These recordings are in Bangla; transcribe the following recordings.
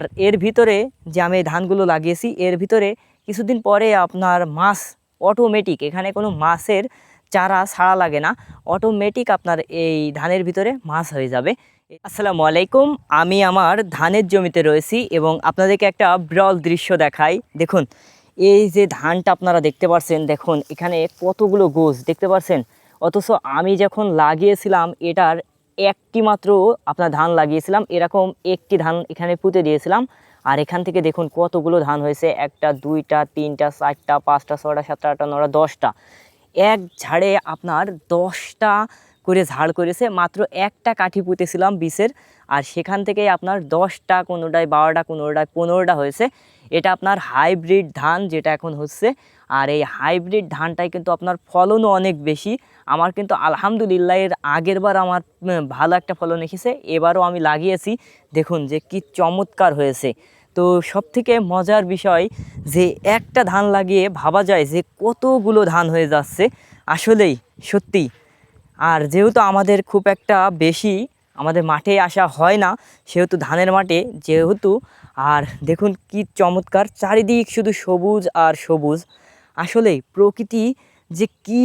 আর এর ভিতরে যে আমি ধানগুলো লাগিয়েছি এর ভিতরে কিছুদিন পরে আপনার মাছ অটোমেটিক, এখানে কোনো মাছের চারা ছাড়া লাগে না, অটোমেটিক আপনার এই ধানের ভিতরে মাছ হয়ে যাবে। আসসালামু আলাইকুম, আমি আমার ধানের জমিতে রয়েছি এবং আপনাদেরকে একটা বিরল দৃশ্য দেখাই। দেখুন এই যে ধানটা আপনারা দেখতে পাচ্ছেন, দেখুন এখানে কতগুলো গোছ দেখতে পাচ্ছেন, অথচ আমি যখন লাগিয়েছিলাম এটার একটি মাত্র আপনার ধান লাগিয়েছিলাম, এরকম একটি ধান এখানে পুঁতে দিয়েছিলাম। আর এখান থেকে দেখুন কতগুলো ধান হয়েছে, একটা দুইটা তিনটা চারটা পাঁচটা ছয়টা সাতটা আটটা নয়টা 10টা, এক ঝাড়ে আপনার 10টা করে ঝাড় করেছে। মাত্র একটা কাঠি পুঁতেছিলাম বিশের, আর সেখান থেকেই আপনার 10টা, কোনোটায় 12টা, কোনোটায় 15টা হয়েছে। এটা আপনার হাইব্রিড ধান যেটা এখন হচ্ছে। আর এই হাইব্রিড ধানটাই কিন্তু আপনার ফলনও অনেক বেশি। আমার কিন্তু আলহামদুলিল্লাহ এর আগের বার আমার ভালো একটা ফলন এসেছে, এবারও আমি লাগিয়েছি, দেখুন যে কি চমৎকার হয়েছে। তো সবথেকে মজার বিষয় যে একটা ধান লাগিয়ে ভাবা যায় যে কতগুলো ধান হয়ে যাচ্ছে, আসলেই সত্যি। আর যেহেতু আমাদের খুব একটা বেশি আমাদের মাঠে আসা হয় না, সেহেতু ধানের মাঠে যেহেতু, আর দেখুন কি চমৎকার চারিদিক শুধু সবুজ আর সবুজ। আসলেই প্রকৃতি যে কি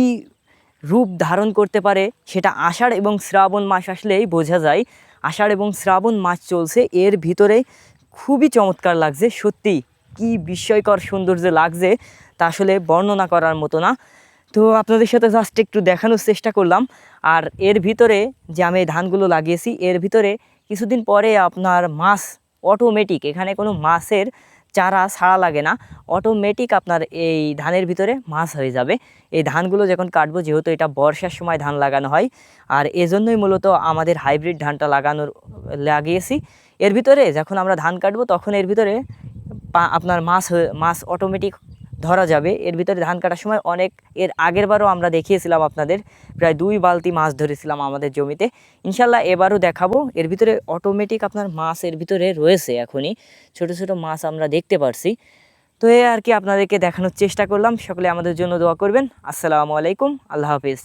রূপ ধারণ করতে পারে সেটা আষাঢ় এবং শ্রাবণ মাস আসলেই বোঝা যায়। আষাঢ় এবং শ্রাবণ মাস চলছে, এর ভিতরে খুবই চমৎকার লাগছে, সত্যি কি বিস্ময়কর সৌন্দর্য লাগছে তা আসলে বর্ণনা করার মতো না। তো আপনাদের সাথে জাস্ট একটু দেখানোর চেষ্টা করলাম। আর এর ভিতরে যে আমি ধানগুলো লাগিয়েছি এর ভিতরে কিছুদিন পরে আপনার মাছ অটোমেটিক, এখানে কোনো মাছের চারা ছাড়া লাগে না, অটোমেটিক আপনার এই ধানের ভিতরে মাছ হয়ে যাবে। এই ধানগুলো যখন কাটবো, যেহেতু এটা বর্ষার সময় ধান লাগানো হয়, আর এজন্যই মূলত আমাদের হাইব্রিড ধানটা লাগিয়েছি। এর ভিতরে যখন আমরা ধান কাটবো তখন এর ভিতরে আপনার মাছ অটোমেটিক ধরা যাবে। এর ভিতরে ধান কাটার সময় অনেক, এর আগের বারও আমরা দেখিয়েছিলাম আপনাদের, প্রায় 2 বালতি মাছ ধরেছিলাম আমাদের জমিতে। ইনশাল্লাহ এবারও দেখাবো। এর ভিতরে অটোমেটিক আপনার মাছ এর ভিতরে রয়েছে, এখনই ছোট ছোট মাছ আমরা দেখতে পারছি। তো এই আর কি আপনাদেরকে দেখানোর চেষ্টা করলাম। সকলে আমাদের জন্য দোয়া করবেন। আসসালামু আলাইকুম, আল্লাহ হাফিজ।